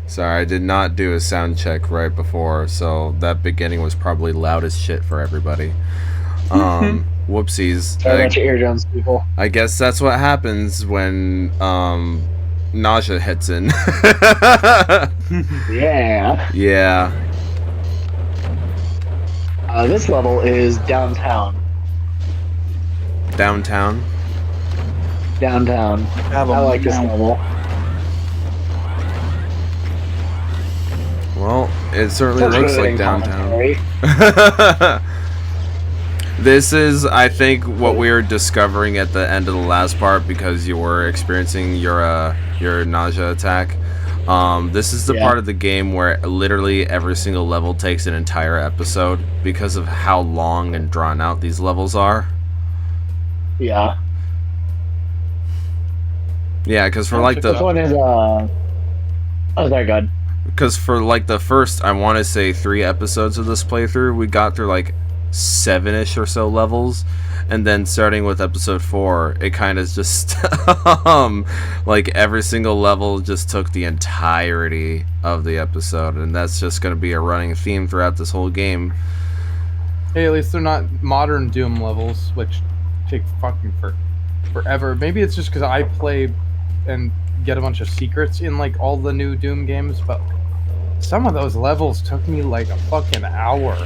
Sorry, I did not do a sound check right before, so that beginning was probably loud as shit for everybody. Whoopsies. Sorry about your eardrums, people. I guess that's what happens when nausea hits in. Yeah. Yeah. This level is downtown. Downtown? Downtown. I like this level. Well, it certainly looks like downtown. This is, I think, what we were discovering at the end of the last part because you were experiencing your nausea attack. This is the part of the game where literally every single level takes an entire episode because of how long and drawn out these levels are. Yeah. Yeah, because for like the... This one is, oh, very good. Because for like the first, I want to say 3 episodes of this playthrough, we got through like 7-ish or so levels, and then starting with episode 4, it kind of just like every single level just took the entirety of the episode, and that's just going to be a running theme throughout this whole game. Hey, at least they're not modern Doom levels, which take fucking forever. Maybe it's just because I play and get a bunch of secrets in like all the new Doom games, but some of those levels took me like a fucking hour.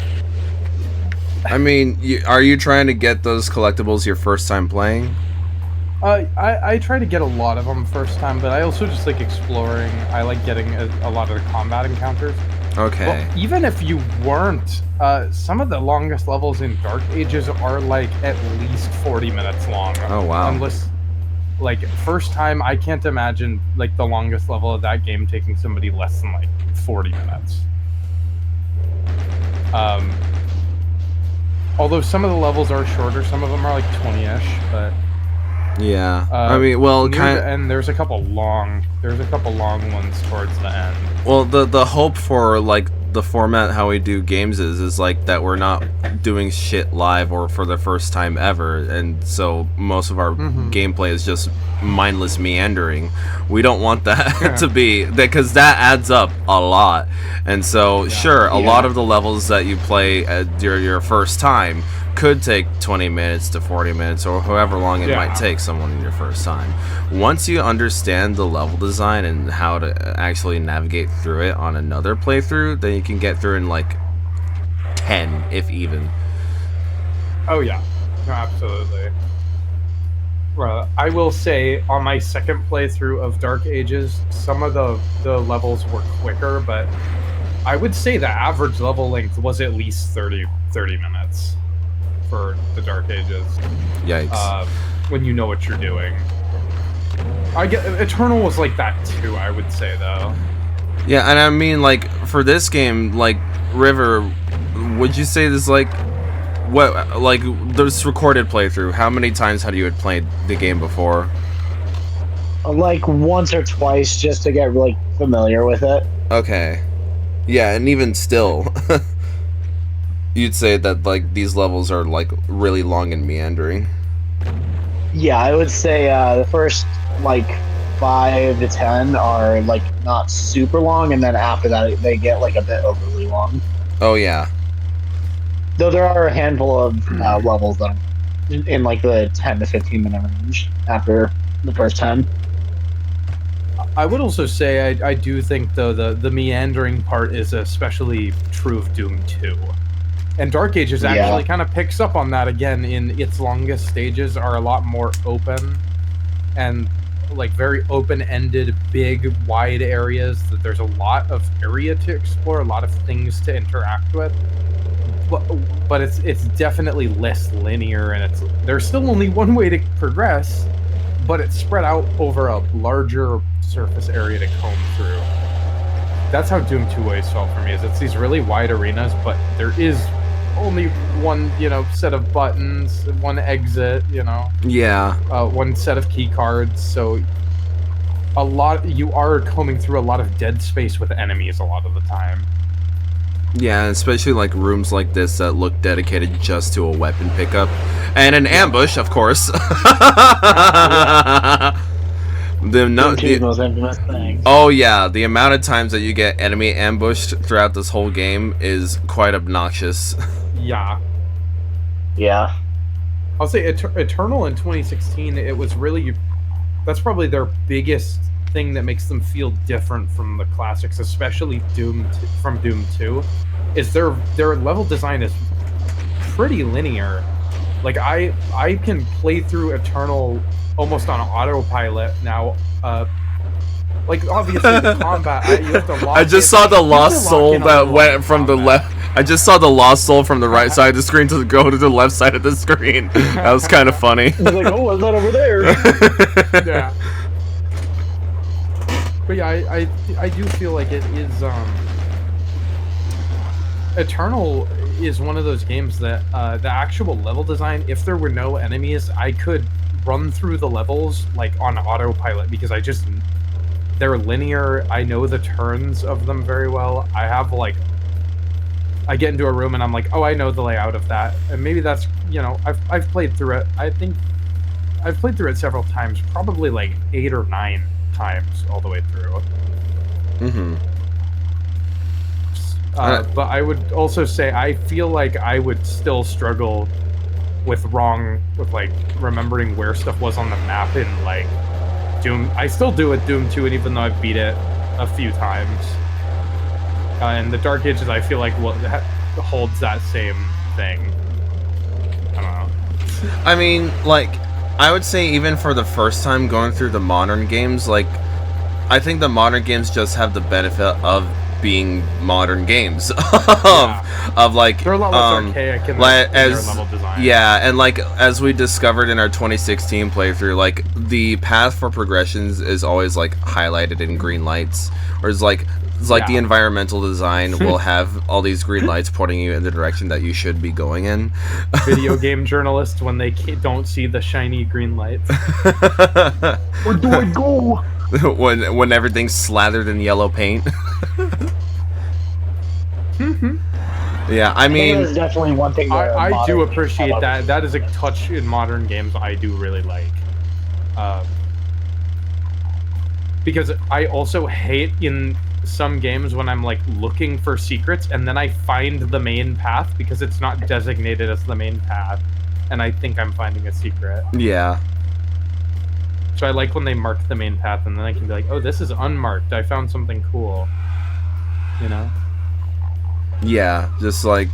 I mean, are you trying to get those collectibles your first time playing? I try to get a lot of them first time, but I also just like exploring. I like getting a lot of the combat encounters. Okay. Well, even if you weren't, some of the longest levels in Dark Ages are like at least 40 minutes long. Oh, wow. Unless, like, first time, I can't imagine like the longest level of that game taking somebody less than like 40 minutes. Although some of the levels are shorter, some of them are like 20-ish, but yeah. I mean, well, kind of, and there's a couple long ones towards the end. Well, the hope for like the format how we do games is like that we're not doing shit live or for the first time ever, and so most of our gameplay is just mindless meandering. We don't want that to be, because that adds up a lot. And so sure, a lot of the levels that you play at your first time could take 20 minutes to 40 minutes or however long it might take someone in your first time. Once you understand the level design and how to actually navigate through it on another playthrough, then you can get through in like 10, if even. Oh yeah, no, absolutely. Well, I will say on my second playthrough of Dark Ages, some of the levels were quicker, but I would say the average level length was at least 30 minutes for the Dark Ages. Yikes. When you know what you're doing. I get Eternal was like that too, I would say, though. Yeah, and I mean, like, for this game, like, River, would you say this, like, what, like, this recorded playthrough, how many times had you had played the game before? Like once or twice, just to get really familiar with it. Okay. Yeah, and even still, you'd say that, like, these levels are, like, really long and meandering. Yeah, I would say the first, like, 5 to 10 are, like, not super long, and then after that, they get, like, a bit overly long. Oh, yeah. Though there are a handful of levels that are in, like, the 10 to 15 minute range after the first 10. I would also say I do think, though, the meandering part is especially true of Doom 2. And Dark Ages actually kind of picks up on that again in its longest stages are a lot more open and like very open-ended, big, wide areas that there's a lot of area to explore, a lot of things to interact with. But it's definitely less linear, and there's still only one way to progress, but it's spread out over a larger surface area to comb through. That's how Doom 2 always felt for me, is it's these really wide arenas, but there is only one, set of buttons, one exit, Yeah. one set of key cards. So you are combing through a lot of dead space with enemies a lot of the time. Yeah, especially like rooms like this that look dedicated just to a weapon pickup and an ambush, of course. Most infamous thing. Oh yeah, the amount of times that you get enemy ambushed throughout this whole game is quite obnoxious. Yeah. Yeah. I'll say Eternal in 2016, it was really... That's probably their biggest thing that makes them feel different from the classics, especially from Doom 2, is their level design is pretty linear. Like, I can play through Eternal almost on autopilot now. Like, obviously, the combat, you have to lock I just saw the lost soul that went from the left. I just saw the lost soul from the right side of the screen to go to the left side of the screen. That was kind of funny. I was like, oh, what's that over there? Yeah. But yeah, I do feel like it is, Eternal is one of those games that, the actual level design, if there were no enemies, I could run through the levels, like, on autopilot, because they're linear, I know the turns of them very well. I have, like, I get into a room and I'm like, oh, I know the layout of that. And maybe that's, I've played through it. I think I've played through it several times, probably like 8 or 9 times all the way through. Mm-hmm. But I would also say I feel like I would still struggle with like remembering where stuff was on the map in like Doom. I still do with Doom 2, and even though I've beat it a few times. And the Dark Ages, I feel like holds that same thing. I don't know. I mean, like, I would say even for the first time going through the modern games, like, I think the modern games just have the benefit of being modern games. of like, they're a lot less archaic in their level design. Yeah, and like, as we discovered in our 2016 playthrough, like, the path for progressions is always, like, highlighted in green lights. Or it's like the environmental design will have all these green lights pointing you in the direction that you should be going in. Video game journalists, when they don't see the shiny green lights. Where do I go? when everything's slathered in yellow paint. Yeah, I mean, there's definitely one thing I do appreciate that. That is a touch in modern games I do really like. Because I also hate in some games when I'm like looking for secrets and then I find the main path because it's not designated as the main path and I think I'm finding a secret. Yeah. So I like when they mark the main path and then I can be like, oh, this is unmarked. I found something cool. You know? Yeah, just like,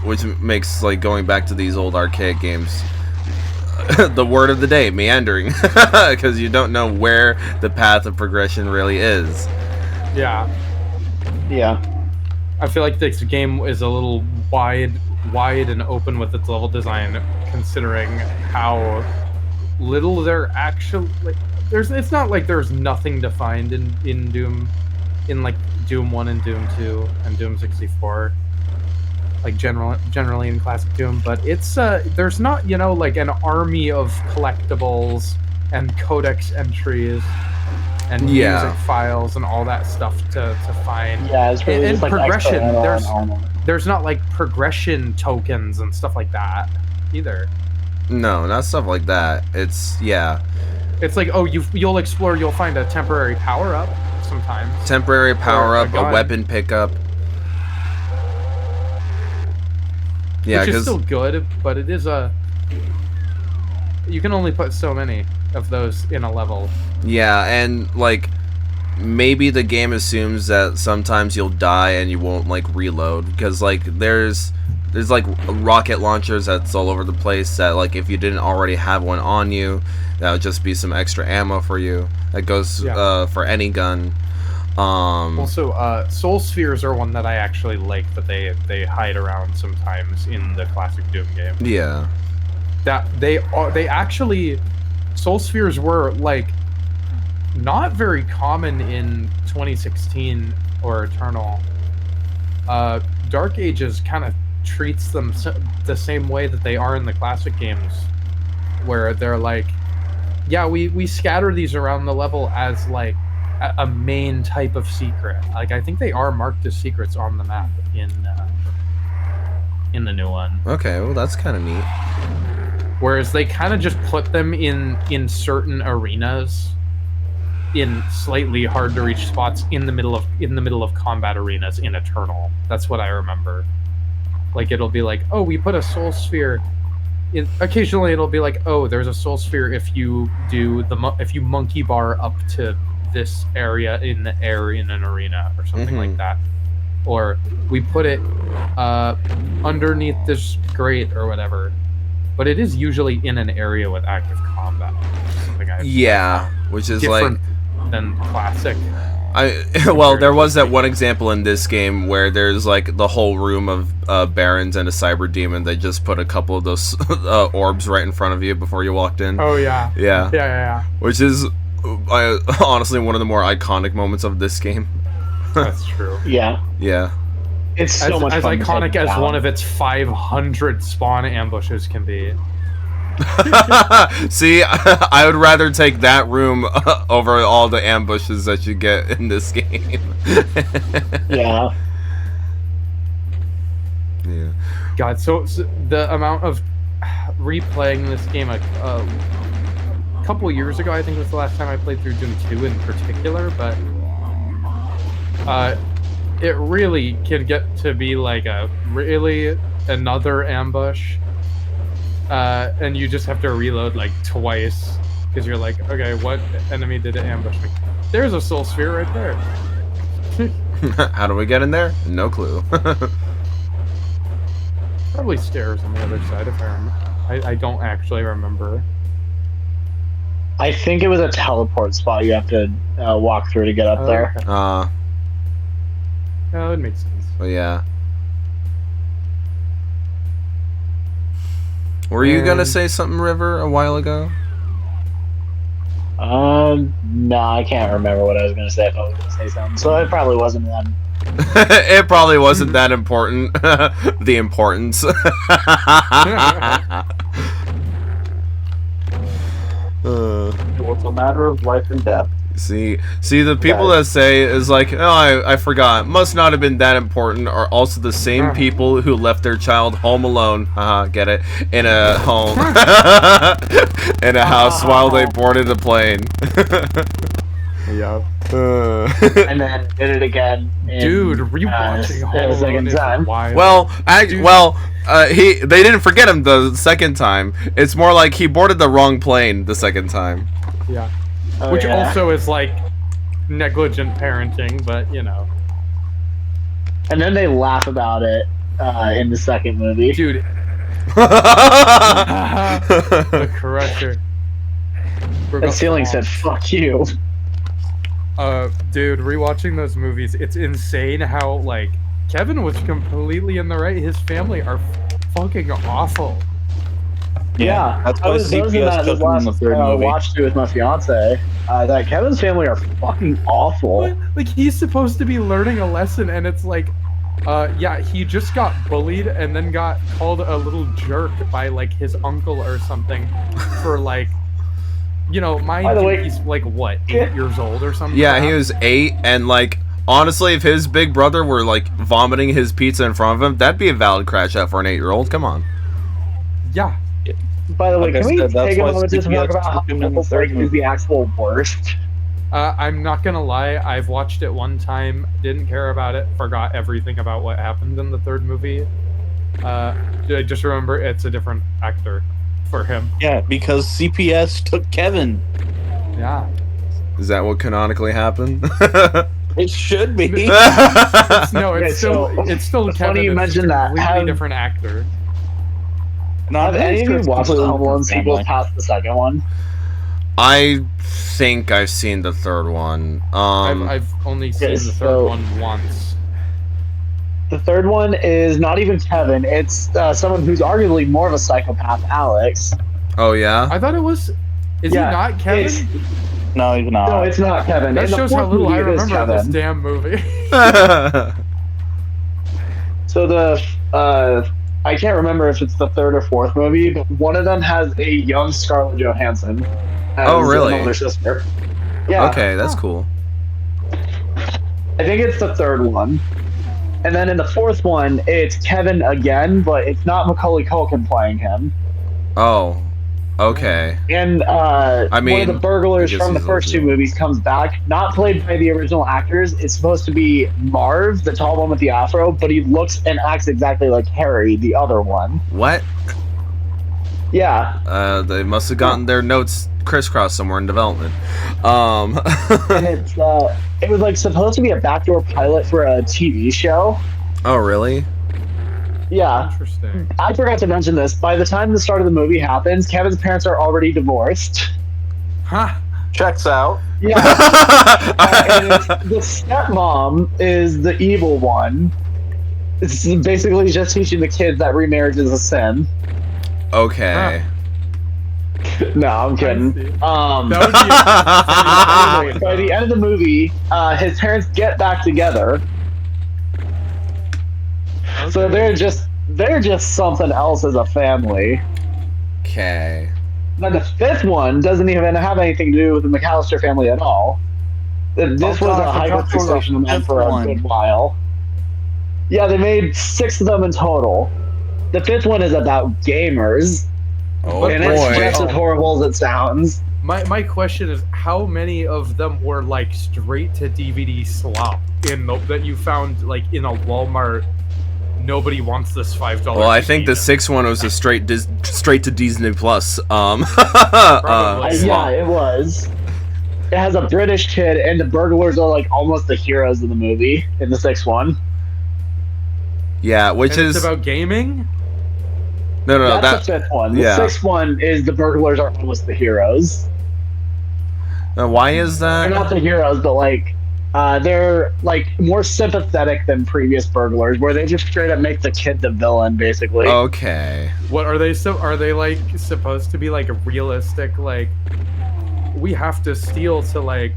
which makes like going back to these old archaic games the word of the day, meandering, because you don't know where the path of progression really is. Yeah. I feel like this game is a little wide and open with its level design, considering how little there actually it's not like there's nothing to find in Doom, in like Doom 1 and Doom 2 and Doom 64. Like generally in classic Doom, but it's there's not, like an army of collectibles and codex entries and music files and all that stuff to find. Yeah, it's really and just like progression. There's not like progression tokens and stuff like that either. No, not stuff like that. It's like, oh, you'll explore, you'll find a temporary power up sometimes. Temporary power up, a weapon pickup. Yeah, which is still good, but it is you can only put so many of those in a level. Yeah, and like maybe the game assumes that sometimes you'll die and you won't like reload, because like there's like rocket launchers that's all over the place that like if you didn't already have one on you, that would just be some extra ammo for you. That goes for any gun. Also, soul spheres are one that I actually like, but they hide around sometimes in the classic Doom game. Yeah, that they actually, soul spheres were like not very common in 2016 or Eternal. Dark Ages kind of treats them the same way that they are in the classic games, where they're like, yeah, we scatter these around the level as like a main type of secret. Like I think they are marked as secrets on the map in the new one. Okay, well that's kind of neat. Whereas they kind of just put them in certain arenas, in slightly hard to reach spots in the middle of combat arenas in Eternal. That's what I remember. Like it'll be like, oh, we put a soul sphere. Occasionally it'll be like, oh, there's a soul sphere if you do if you monkey bar up to this area in the air in an arena or something like that, or we put it underneath this grate or whatever. But it is usually in an area with active combat. Something which is different than classic. Well, there was that one example in this game where there's like the whole room of barons and a cyber demon. They just put a couple of those orbs right in front of you before you walked in. Oh yeah. Which is honestly one of the more iconic moments of this game. That's true. Yeah. It's so much as fun iconic as one of its 500 spawn ambushes can be. See, I would rather take that room over all the ambushes that you get in this game. Yeah. God, so the amount of replaying this game a couple years ago, I think was the last time I played through Doom 2 in particular, but it really can get to be like another ambush. And you just have to reload like twice because you're like, okay, what enemy did it ambush me? There's a soul sphere right there. How do we get in there? No clue. Probably stairs on the other side if I remember. I don't actually remember. I think it was a teleport spot you have to walk through to get up there. Okay. That makes sense. Well, yeah. Were you gonna say something, River, a while ago? No, I can't remember what I was gonna say if I was gonna say something. So it probably wasn't one. It probably wasn't that important. The importance. It's a matter of life and death. See, the people that say is like, oh, I forgot, must not have been that important, are also the same people who left their child home alone, get it, in a home, in a house while they boarded a plane. Yeah. And then did it again. Dude, rewatching Home Alone second time. wild. Well, they didn't forget him the second time. It's more like he boarded the wrong plane the second time. Yeah. Which also is like negligent parenting, but you know. And then they laugh about it in the second movie. Dude. The Crusher. The ceiling said, "Fuck you." Dude, rewatching those movies, it's insane how like Kevin was completely in the right. His family are fucking awful. Yeah, that's why I was CPS took him in the third movie. Watched it with my fiance. That Kevin's family are fucking awful. But, like he's supposed to be learning a lesson, and it's like, yeah, he just got bullied and then got called a little jerk by like his uncle or something for like, you know, he's like what, 8 years old or something. Yeah, he was 8, and like honestly, if his big brother were like vomiting his pizza in front of him, that'd be a valid crash out for an 8-year-old. Come on. Yeah. By the way, Like can we I said, take a moment to CPS talk about how took him in the Triple third Break is movie. the actual worst? I'm not gonna lie, I've watched it one time, didn't care about it, forgot everything about what happened in the third movie. I just remember it's a different actor for him. Yeah, because CPS took Kevin. Yeah. Is that what canonically happened? It should be. No, it's still Funny Kevin. you mentioned that. Completely different actor. Have any of you watched the Home Alone sequels past the second one? I think I've seen the third one. I've only seen the third one once. The third one is not even Kevin. It's someone who's arguably more of a psychopath, Alex. Oh yeah. I thought it was. Is Yeah, he not Kevin? No, he's not. No, it's not Kevin. That In the shows how fourth little I movie, it is remember of this Kevin. damn movie. So I can't remember if it's the third or fourth movie, but one of them has a young Scarlett Johansson as Oh, really? an older sister. Yeah. Okay, that's cool. I think it's the third one. And then in the fourth one, it's Kevin again, but it's not Macaulay Culkin playing him. Oh, okay. And I mean, one of the burglars I guess from the he's first two eligible. movies comes back, not played by the original actors. It's supposed to be Marv, the tall one with the afro, but he looks and acts exactly like Harry, the other one. What? Yeah. They must have gotten their notes crisscrossed somewhere in development. And it was like supposed to be a backdoor pilot for a TV show. Oh, really? Yeah. Interesting. I forgot to mention this. By the time the start of the movie happens, Kevin's parents are already divorced. Huh. Checks out. Yeah. And the stepmom is the evil one. It's basically just teaching the kids that remarriage is a sin. Okay. No, I'm kidding. That would be Anyway, by the end of the movie, his parents get back together. okay. So they're just something else as a family. Okay. Now the fifth one doesn't even have anything to do with the McAllister family at all. This was God, a I forgot hyperfixation of them fifth for a one. good while. Yeah, they made 6 of them in total. The fifth one is about gamers, Oh, and it's boy. just as horrible as it sounds. My question is, how many of them were like straight to DVD slop that you found like in a Walmart? Nobody wants this $5. Well, I think the sixth one was a straight to Disney Plus. Probably. Yeah, it was. It has a British kid, and the burglars are like almost the heroes of the movie in the 6th one. Yeah, which And is it's about gaming. no, That's the 5th one. The yeah. 6th one is the burglars are almost the heroes. Why is They're not that? the heroes, but like they're like more sympathetic than previous burglars, where they just straight up make the kid the villain, basically. Okay. What are they? Are they like supposed to be like a realistic? Like we have to steal to like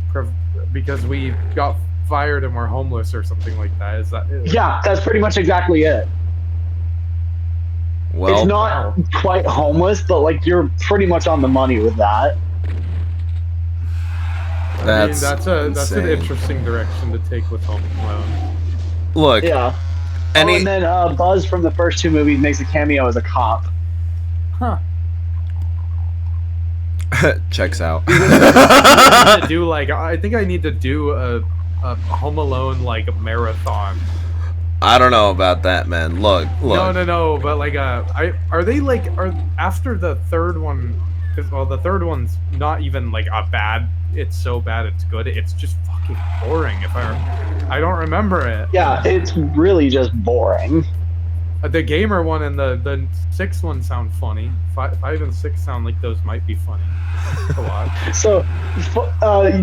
because we got fired and we're homeless or something like that. Is that? Yeah, that's pretty much exactly it. Well, It's not quite homeless, but like you're pretty much on the money with that. that's that's an insane. interesting direction to take with Home Alone. Look, Yeah. any and then Buzz from the first 2 movies makes a cameo as a cop. Huh. checks out. I need to do like I think I need to do a Home Alone like marathon. I don't know about that, man. Look. No, but like are they like are after the third one? Because well, the third one's not even like a bad. It's so bad it's good. It's just fucking boring. I don't remember it. Yeah, it's really just boring. The gamer one and the 6th one sound funny. 5 and 6 sound like those might be funny. A lot. So,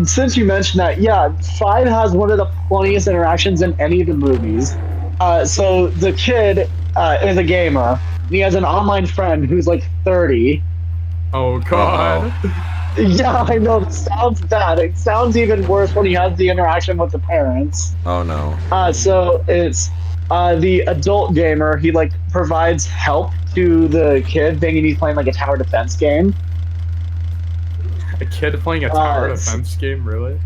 since you mentioned that, yeah, 5 has one of the funniest interactions in any of the movies. So the kid is a gamer. He has an online friend who's like 30. Oh god. Yeah, I know. It sounds bad. It sounds even worse when he has the interaction with the parents. Oh no. So it's the adult gamer. He like provides help to the kid, thinking he's playing like a tower defense game. A kid playing a tower defense game, really?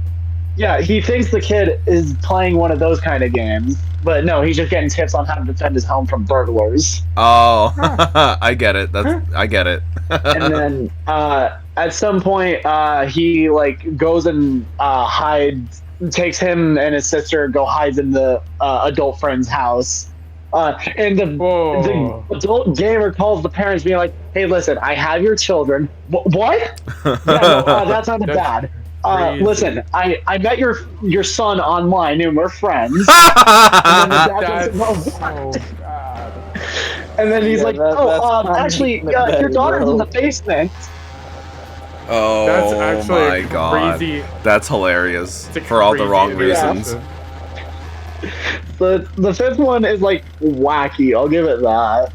Yeah, he thinks the kid is playing one of those kind of games, but no, he's just getting tips on how to defend his home from burglars. Oh, I get it. I get it. And then at some point, he like goes and hides, takes him and his sister, hides in the adult friend's house. And the adult gamer calls the parents, being like, "Hey, listen, I have your children." What? Yeah, no, that sounded bad. Listen, I met your son online and we're friends. And then the dad goes, Oh god. and then he's like, that's actually, not your daughter's bro. in the basement. Oh That's actually my god. crazy. That's hilarious It's a for all the crazy wrong interaction. reasons. The 5th one is like wacky. I'll give it that.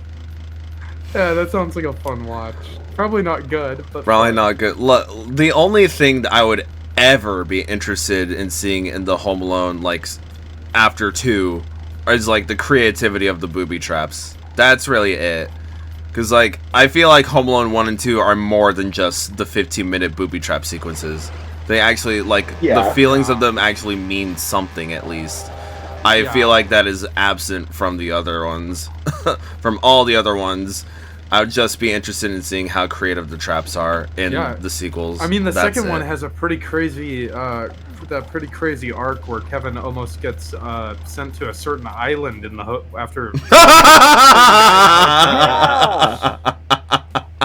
Yeah, that sounds like a fun watch. Probably not good, but Probably fun. not good. Look, the only thing that I would ever be interested in seeing in the Home Alone, like after 2, is like the creativity of the booby traps. That's really it. Because, like, I feel like Home Alone 1 and 2 are more than just the 15-minute booby trap sequences. They actually, like, the feelings of them actually mean something, at least. I feel like that is absent from the other ones. From all the other ones. I would just be interested in seeing how creative the traps are in the sequels. I mean, the second one has a pretty crazy, pretty crazy arc where Kevin almost gets sent to a certain island in the after.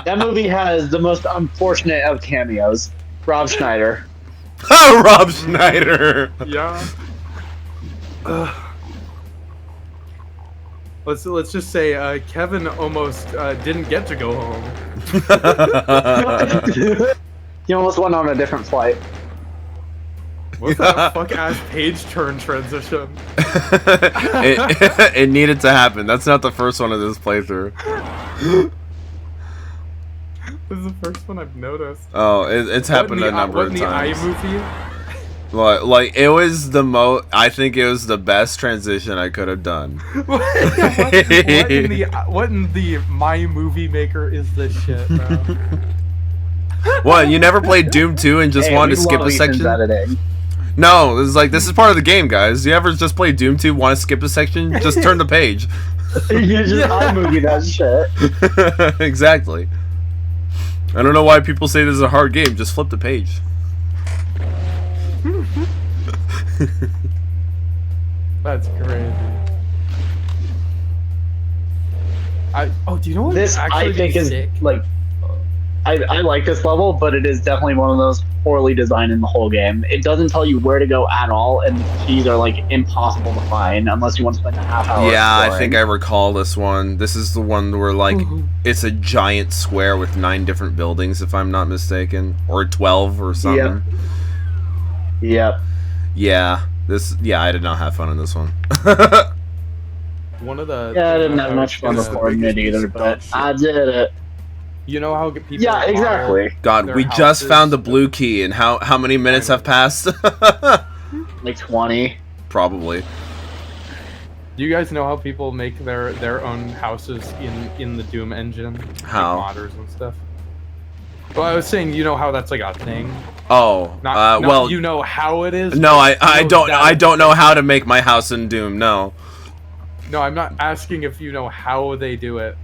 That movie has the most unfortunate of cameos. Rob Schneider. Rob Schneider. Yeah. Let's just say Kevin almost didn't get to go home. He almost went on a different flight. What's that fuck ass page turn transition? it needed to happen. That's not the first one of this playthrough. This is the first one I've noticed. Oh, it's happened a number of times. What in the iMovie? Like it was the I think it was the best transition I could have done. what in the My Movie Maker is this shit, bro? What, you never played Doom 2 and just wanted to skip a section? No, it's like, this is part of the game, guys. You ever just play Doom 2, want to skip a section? Just turn the page. You just iMovie that shit. Exactly. I don't know why people say this is a hard game. Just flip the page. That's crazy. Do you know what this I think is sick? Like I like this level, but it is definitely one of those poorly designed in the whole game. It doesn't tell you where to go at all, and the keys are like impossible to find unless you want to spend a half hour. Yeah, exploring. I think I recall this one. This is the one where like it's a giant square with 9 different buildings, if I'm not mistaken, or 12 or something. Yep. Yeah. I did not have fun in this one. One of the I didn't have much fun recording it either, but I did it. You know how people? Yeah, exactly. God, we just found the blue key, and how many minutes have passed? Like 20. Probably. Do you guys know how people make their own houses in the Doom engine? How? Like modders and stuff. Well, I was saying, you know how that's like a thing. Oh, well, you know how it is. No, I don't know how to make my house in Doom. No. No, I'm not asking if you know how they do it.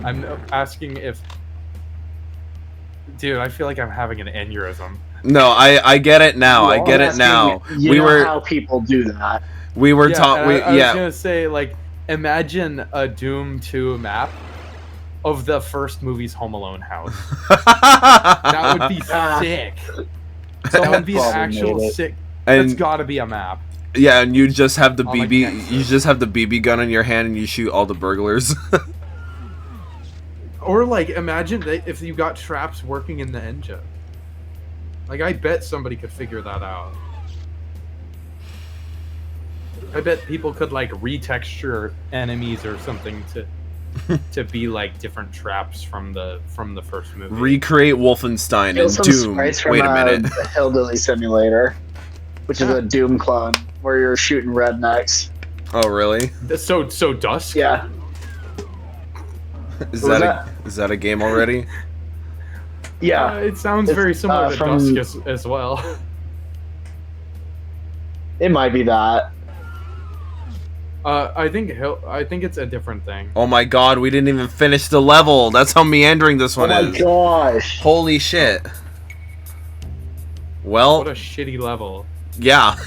I'm asking if. Dude, I feel like I'm having an aneurysm. No, I get it now. I get it now. You know how people do that. We were talking. I was gonna say, like, imagine a Doom 2 map of the first movie's Home Alone house. That would be sick. That would be an actual sick. It's gotta be a map. Yeah, and you just have the BB. You just have the BB gun in your hand, and you shoot all the burglars. Or like, imagine if you got traps working in the engine. Like, I bet somebody could figure that out. I bet people could like retexture enemies or something to be like different traps from the first movie. Recreate Wolfenstein and Doom. Wait a minute. The Hillbilly Simulator, which is a Doom clone where you're shooting rednecks. Oh, really? So Dusk? Yeah. Is that a game already? Yeah. It sounds very similar to Dusk as well. It might be that. I think it's a different thing. Oh my god, we didn't even finish the level. That's how meandering this one is. Oh my gosh. Holy shit. Well, what a shitty level. Yeah.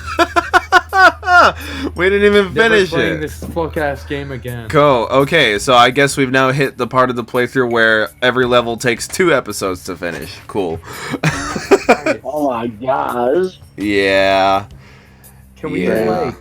We didn't even finish playing it. This fuck ass game again. Cool. Okay, so I guess we've now hit the part of the playthrough where every level takes 2 episodes to finish. Cool. Oh my gosh. Yeah. Can we like